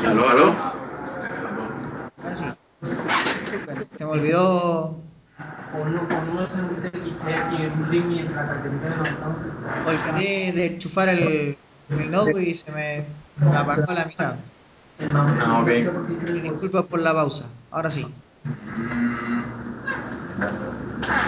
Aló, aló. Ahora sí. Bueno, se me olvidó. Olvidé de enchufar el notebook y se me apagó la mitad. Ah, ok. Y disculpas por la pausa. Ahora sí.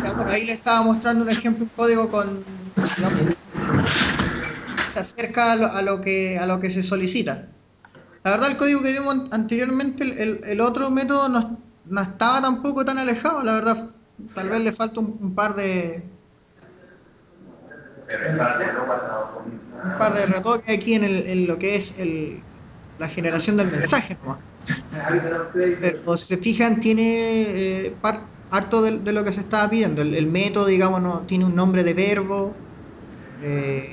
Ya, bueno, ahí le estaba mostrando un ejemplo, un código con, digamos, se acerca a lo que se solicita. La verdad, el código que vimos anteriormente, el otro método no estaba tampoco tan alejado, la verdad. Tal vez le falta un par de retoques aquí en lo que es la generación del mensaje nomás. Pero si se fijan, tiene harto de lo que se estaba pidiendo. El método, digamos, no, tiene un nombre de verbo,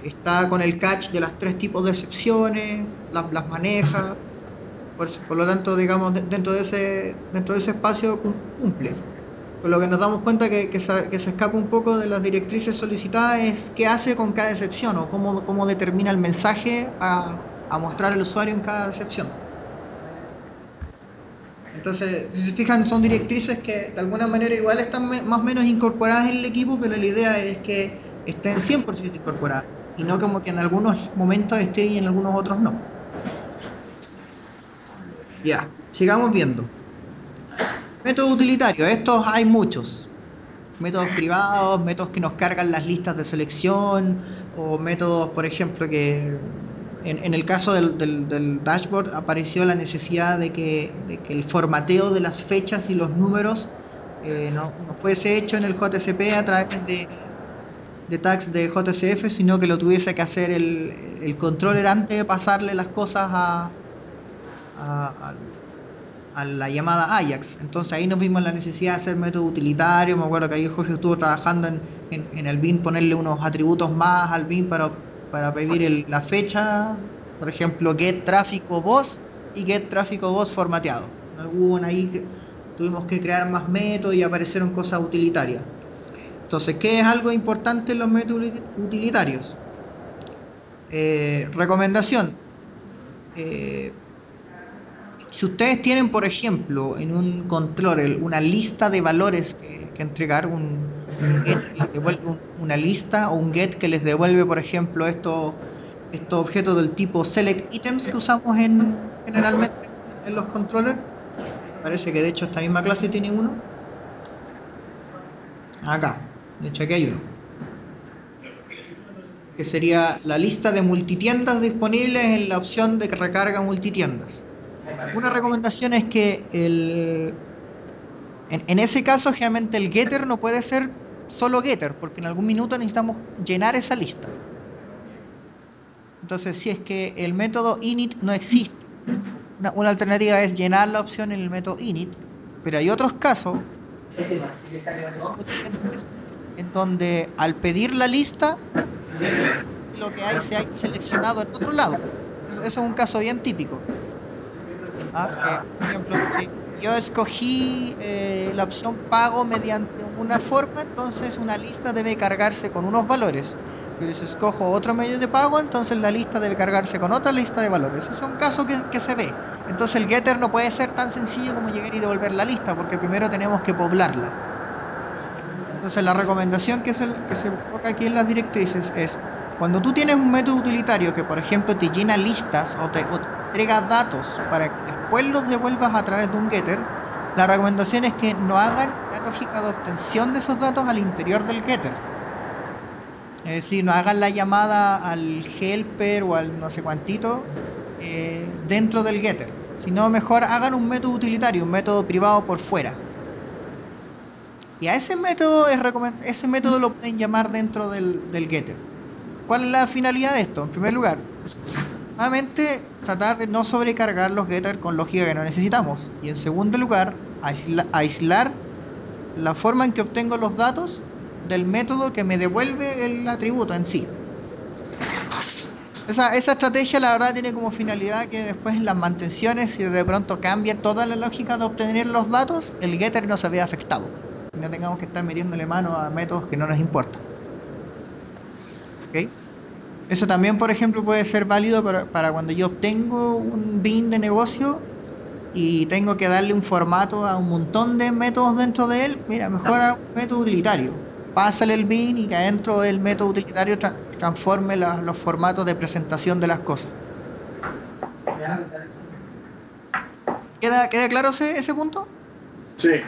está con el catch de las tres tipos de excepciones, las maneja. Por lo tanto, digamos, dentro de ese espacio cumple. Con lo que nos damos cuenta que se escapa un poco de las directrices solicitadas es qué hace con cada excepción o cómo determina el mensaje a mostrar al usuario en cada excepción. Entonces, si se fijan, son directrices que de alguna manera igual están más o menos incorporadas en el equipo, pero la idea es que estén 100% incorporadas y no como que en algunos momentos estén y en algunos otros no. Ya, sigamos viendo. Métodos utilitarios, estos hay muchos. Métodos privados, métodos que nos cargan las listas de selección, o métodos, por ejemplo, que en el caso del dashboard apareció la necesidad de que el formateo de las fechas y los números no fuese hecho en el JSP a través de tags de JSF, sino que lo tuviese que hacer el controller antes de pasarle las cosas a, a la llamada Ajax. Entonces ahí nos vimos la necesidad de hacer método utilitario. Me acuerdo que ahí Jorge estuvo trabajando en el bin, ponerle unos atributos más al bin para pedir la fecha, por ejemplo, get tráfico voz y get tráfico voz formateado. Tuvimos que crear más métodos y aparecieron cosas utilitarias. Entonces, ¿qué es algo importante en los métodos utilitarios? Recomendación. Eh, Si ustedes tienen, por ejemplo, en un controller una lista de valores que entregar, un get que les devuelve una lista o un get que les devuelve, por ejemplo, estos objetos del tipo select items que usamos generalmente en los controllers. Parece que de hecho esta misma clase tiene uno. Acá, de hecho aquí hay uno. Que sería la lista de multitiendas disponibles en la opción de recarga multitiendas. Una recomendación es que en ese caso, generalmente el getter no puede ser solo getter, porque en algún minuto necesitamos llenar esa lista. Entonces, si es que el método init no existe, una alternativa es llenar la opción en el método init, pero hay otros casos que son utilizables en donde al pedir la lista, debió que lo que hay se haya seleccionado en otro lado. Eso es un caso bien típico. Por ejemplo, si yo escogí la opción pago mediante una forma, entonces una lista debe cargarse con unos valores. Pero si escojo otro medio de pago, entonces la lista debe cargarse con otra lista de valores. Ese es un caso que se ve. Entonces el getter no puede ser tan sencillo como llegar y devolver la lista, porque primero tenemos que poblarla. Entonces la recomendación que se coloca aquí en las directrices es, cuando tú tienes un método utilitario que, por ejemplo, te llena listas o te entrega datos para que después los devuelvas a través de un getter, la recomendación es que no hagan la lógica de obtención de esos datos al interior del getter. Es decir, no hagan la llamada al helper o al no sé cuantito dentro del getter, sino mejor hagan un método utilitario, un método privado por fuera. Y a ese método lo pueden llamar dentro del getter. ¿Cuál es la finalidad de esto? En primer lugar, nuevamente, tratar de no sobrecargar los getters con lógica que no necesitamos. Y en segundo lugar, aislar la forma en que obtengo los datos del método que me devuelve el atributo en sí. Esa estrategia, la verdad, tiene como finalidad que después en las mantenciones, si de pronto cambia toda la lógica de obtener los datos, el getter no se vea afectado. No tengamos que estar metiéndole mano a métodos que no nos importan. ¿Ok? Eso también, por ejemplo, puede ser válido para cuando yo obtengo un bin de negocio y tengo que darle un formato a un montón de métodos dentro de él. Mira, mejor a un método utilitario. Pásale el bin y que adentro del método utilitario transforme los formatos de presentación de las cosas. ¿Queda claro ese punto? Sí.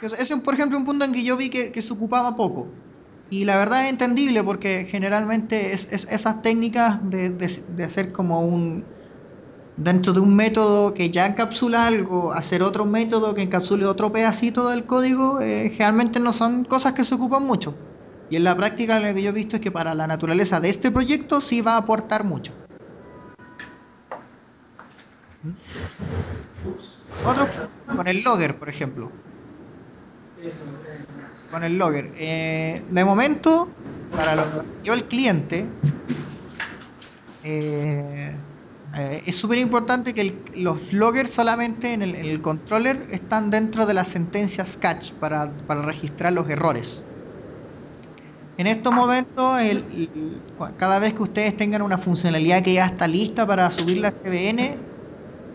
Ese es, por ejemplo, un punto en que yo vi que se ocupaba poco. Y la verdad es entendible porque generalmente es esas técnicas de hacer como dentro de un método que ya encapsula algo, hacer otro método que encapsule otro pedacito del código, generalmente no son cosas que se ocupan mucho. Y en la práctica lo que yo he visto es que para la naturaleza de este proyecto sí va a aportar mucho. Otro, con el logger, por ejemplo. Con el logger. De momento, para yo el cliente, es súper importante que los loggers solamente en el controller están dentro de las sentencias catch para registrar los errores. En estos momentos, cada vez que ustedes tengan una funcionalidad que ya está lista para subir la CVN,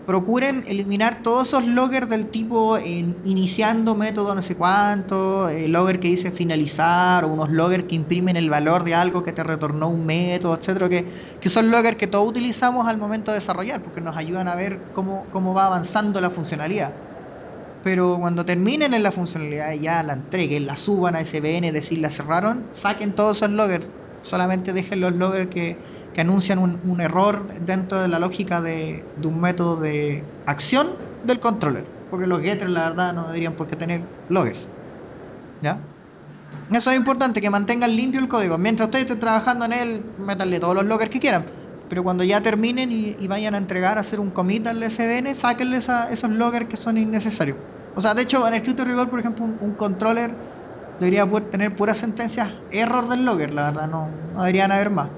procuren eliminar todos esos loggers del tipo iniciando método no sé cuánto, logger que dice finalizar, o unos loggers que imprimen el valor de algo que te retornó un método, etcétera, que son loggers que todos utilizamos al momento de desarrollar, porque nos ayudan a ver cómo va avanzando la funcionalidad. Pero cuando terminen en la funcionalidad y ya la entreguen, la suban a SVN, decir la cerraron, saquen todos esos loggers, solamente dejen los loggers que anuncian un error dentro de la lógica de un método de acción del controller, porque los getters la verdad no deberían por qué tener loggers, ¿ya? Eso es importante, que mantengan limpio el código. Mientras ustedes estén trabajando en él, métanle todos los loggers que quieran, pero cuando ya terminen y vayan a entregar, a hacer un commit al SVN, sáquenle esos loggers que son innecesarios. O sea, de hecho, en estricto rigor, por ejemplo, un controller debería poder tener puras sentencias error del logger, la verdad, no deberían haber más.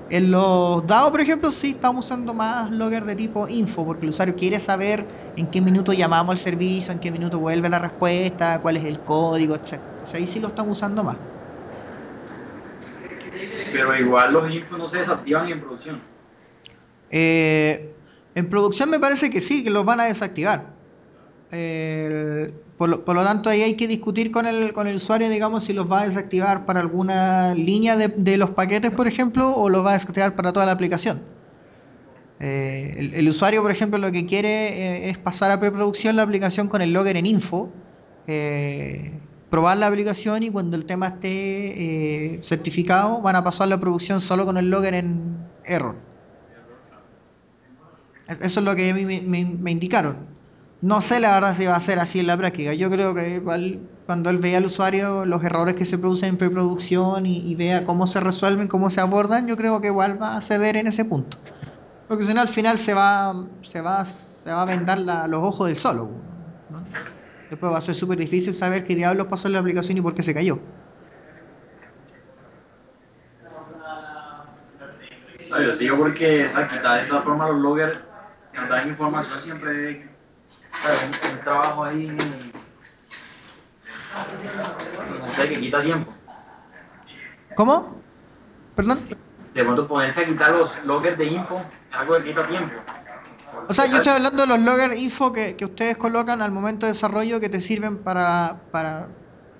En los DAO, por ejemplo, sí estamos usando más logger de tipo info, porque el usuario quiere saber en qué minuto llamamos al servicio, en qué minuto vuelve la respuesta, cuál es el código, etc. Entonces ahí sí lo estamos usando más. Pero igual los infos no se desactivan en producción. En producción me parece que sí, que los van a desactivar. Por lo tanto, ahí hay que discutir con el usuario, digamos, si los va a desactivar para alguna línea de los paquetes, por ejemplo, o los va a desactivar para toda la aplicación. El usuario, por ejemplo, lo que quiere es pasar a preproducción la aplicación con el logger en info, probar la aplicación, y cuando el tema esté certificado van a pasar la producción solo con el logger en error. Eso es lo que a mí me indicaron. No sé la verdad si va a ser así en la práctica. Yo creo que igual cuando él vea al usuario los errores que se producen en preproducción y vea cómo se resuelven, cómo se abordan, yo creo que igual va a ceder en ese punto. Porque si no, al final se va a vendar los ojos del solo, ¿no? Después va a ser súper difícil saber qué diablos pasó en la aplicación y por qué se cayó. No, yo te digo porque, ¿sabes? Quitar de todas formas los loggers que nos dan información siempre, ¿sabes? Un trabajo ahí, no sé, que quita tiempo. ¿Cómo? ¿Perdón? De pronto ponerse a quitar los loggers de info es algo que quita tiempo. O sea, yo estoy hablando de los logger info que ustedes colocan al momento de desarrollo, que te sirven para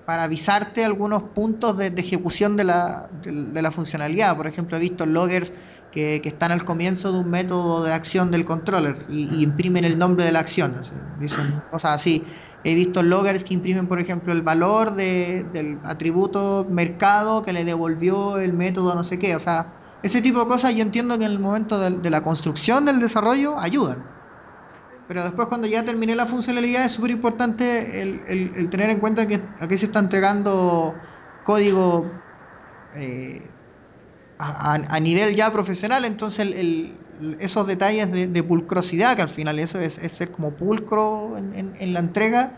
avisarte algunos puntos de ejecución de la funcionalidad. Por ejemplo, he visto loggers que están al comienzo de un método de acción del controller y imprimen el nombre de la acción. Dicen cosas así. He visto loggers que imprimen, por ejemplo, el valor del atributo mercado que le devolvió el método no sé qué. O sea, ese tipo de cosas yo entiendo que en el momento de la construcción del desarrollo ayudan. Pero después, cuando ya terminé la funcionalidad, es súper importante el tener en cuenta que aquí se está entregando código a nivel ya profesional. Entonces esos detalles de pulcrosidad, que al final eso es ser como pulcro en la entrega,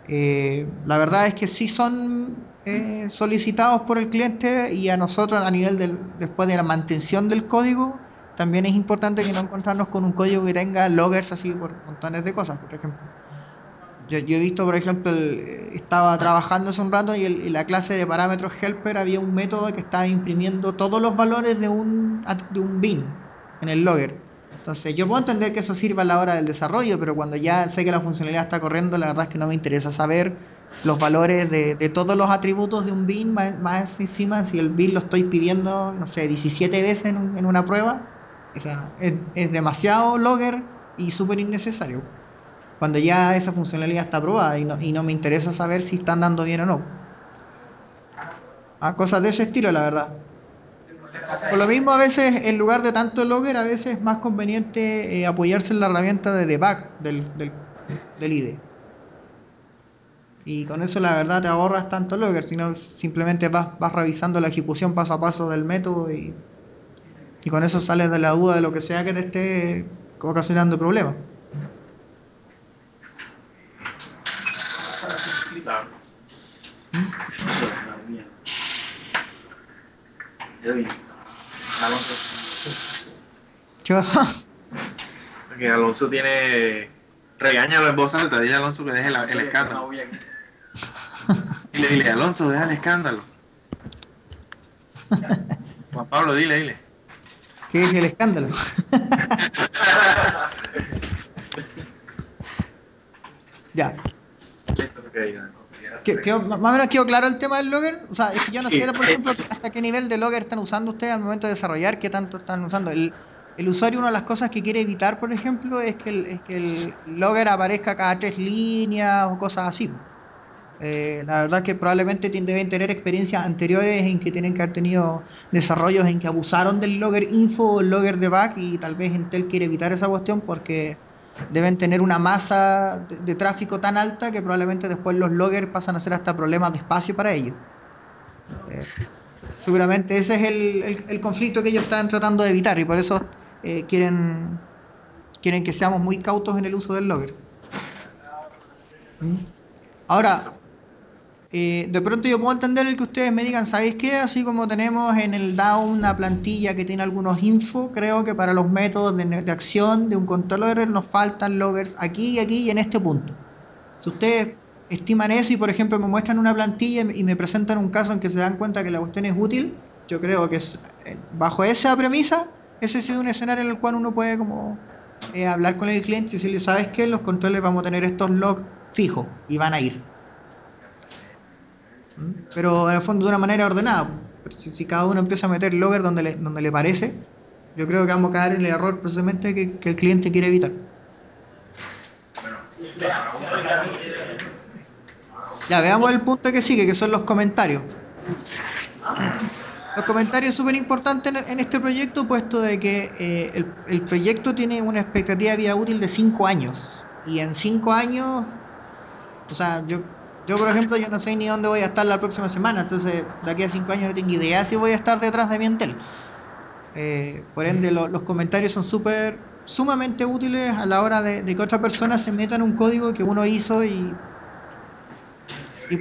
la verdad es que sí son solicitados por el cliente, y a nosotros a nivel después de la mantención del código también es importante que no encontrarnos con un código que tenga loggers así por montones de cosas. Por ejemplo, Yo he visto, por ejemplo, estaba trabajando hace un rato y en la clase de parámetros helper había un método que estaba imprimiendo todos los valores de un bin en el logger. Entonces, yo puedo entender que eso sirva a la hora del desarrollo, pero cuando ya sé que la funcionalidad está corriendo, la verdad es que no me interesa saber los valores de todos los atributos de un bin, más encima si el bin lo estoy pidiendo, no sé, 17 veces en una prueba. O sea, es demasiado logger y súper innecesario cuando ya esa funcionalidad está aprobada y no me interesa saber si están dando bien o no. Cosas de ese estilo, la verdad. Por lo mismo, a veces, en lugar de tanto logger, a veces es más conveniente apoyarse en la herramienta de debug del IDE. Y con eso, la verdad, te ahorras tanto logger, sino simplemente vas revisando la ejecución paso a paso del método y con eso sales de la duda de lo que sea que te esté ocasionando problemas. Claro. ¿Qué pasó? Porque Alonso tiene... Regáñalo en voz alta, dile a Alonso que deje el escándalo. Dile, Alonso, deja el escándalo. Juan Pablo, dile. ¿Qué es el escándalo? Ya. Más o menos quedó claro el tema del logger. O sea, es que yo no sé, por ejemplo, hasta qué nivel de logger están usando ustedes al momento de desarrollar, qué tanto están usando. El usuario, una de las cosas que quiere evitar, por ejemplo, es que el logger aparezca cada 3 líneas o cosas así. La verdad es que probablemente deben tener experiencias anteriores en que tienen que haber tenido desarrollos en que abusaron del logger info o el logger debug, y tal vez Intel quiere evitar esa cuestión porque deben tener una masa de tráfico tan alta que probablemente después los loggers pasan a ser hasta problemas de espacio para ellos. Seguramente ese es el conflicto que ellos están tratando de evitar, y por eso quieren que seamos muy cautos en el uso del logger. Ahora, de pronto yo puedo entender el que ustedes me digan, ¿sabéis qué? Así como tenemos en el DAO una plantilla que tiene algunos info, creo que para los métodos de acción de un controller nos faltan loggers aquí y en este punto. Si ustedes estiman eso y, por ejemplo, me muestran una plantilla y me presentan un caso en que se dan cuenta que la cuestión es útil, yo creo que bajo esa premisa, ese es un escenario en el cual uno puede como hablar con el cliente y decirle, ¿sabes qué? Los controles vamos a tener estos logs fijos y van a ir. Pero en el fondo de una manera ordenada. Si cada uno empieza a meter logger donde le parece, yo creo que vamos a caer en el error precisamente que el cliente quiere evitar. Ya, veamos el punto que sigue, que son los comentarios. Los comentarios son súper importantes en este proyecto, puesto de que el proyecto tiene una expectativa de vida útil de 5 años. Y en 5 años, o sea, yo, por ejemplo, yo no sé ni dónde voy a estar la próxima semana, entonces de aquí a 5 años no tengo idea si voy a estar detrás de mi Intel. Por ende, los comentarios son sumamente útiles a la hora de que otra persona se meta en un código que uno hizo y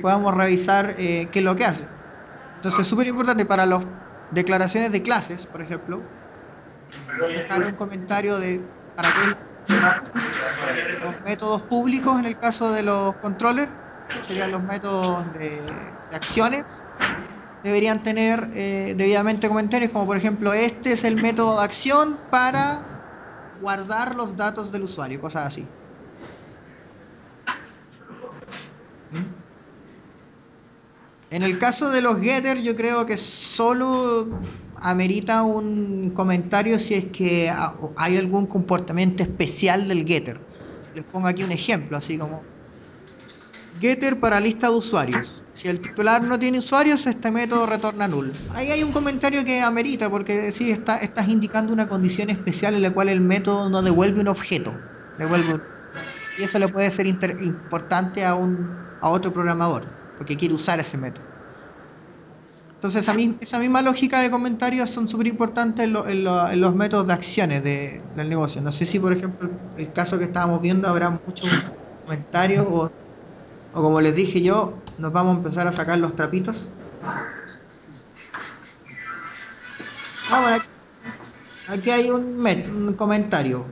podamos revisar qué es lo que hace. Entonces es súper importante para las declaraciones de clases, por ejemplo, dejar un comentario para que los métodos públicos, en el caso de los controllers, serían los métodos de acciones, deberían tener debidamente comentarios como, por ejemplo, este es el método de acción para guardar los datos del usuario, cosas así. En el caso de los getters, yo creo que solo amerita un comentario si es que hay algún comportamiento especial del getter. Les pongo aquí un ejemplo, así como getter para lista de usuarios. Si el titular no tiene usuarios, este método retorna null. Ahí hay un comentario que amerita, porque sí estás indicando una condición especial en la cual el método no devuelve un objeto, y eso le puede ser importante a otro programador, porque quiere usar ese método. Entonces esa misma lógica de comentarios son súper importantes en los métodos de acciones del negocio. No sé si, por ejemplo, el caso que estábamos viendo habrá muchos comentarios o como les dije yo, nos vamos a empezar a sacar los trapitos. Bueno, aquí hay un comentario.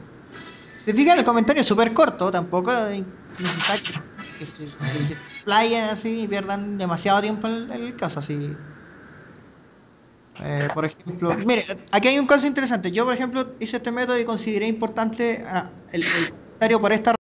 ¿Se fijan? El comentario es súper corto, tampoco es necesario que se explayen así y pierdan demasiado tiempo en el caso. Así. Por ejemplo, mire, aquí hay un caso interesante. Yo, por ejemplo, hice este método y consideré importante el comentario por esta